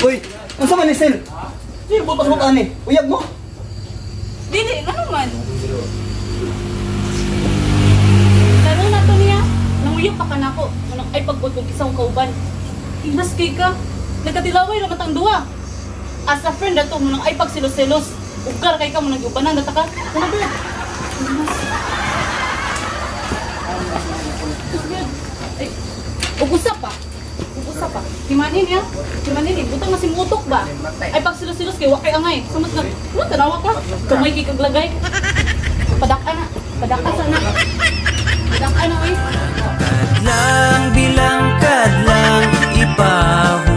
Uy, ang sama ni Sel? Sige, butas-butas ni. Uyab mo. Dili, ano man? Laro na to niya. Nanguyok pa ka na ako. Ay pagpagpag isang kauban. Inas kay ka. Nagkatilaway naman tang duwa. As a friend na to, munang ay pagsilos-silos. Ugar kay ka mo nag-ubanan. Nataka. Ano ba? Ay, ug-usap pa. Ug-usap pa. Himanin ya. Himanin eh. Butang masing utok ba? Ay pagsilos-silos kay wakay angay. Samot na. Ano tanawa ka? Kamay kay kaglagay. Padaka na. Padaka sana. Padaka na eh. Kadlang bilang kadlang ibahu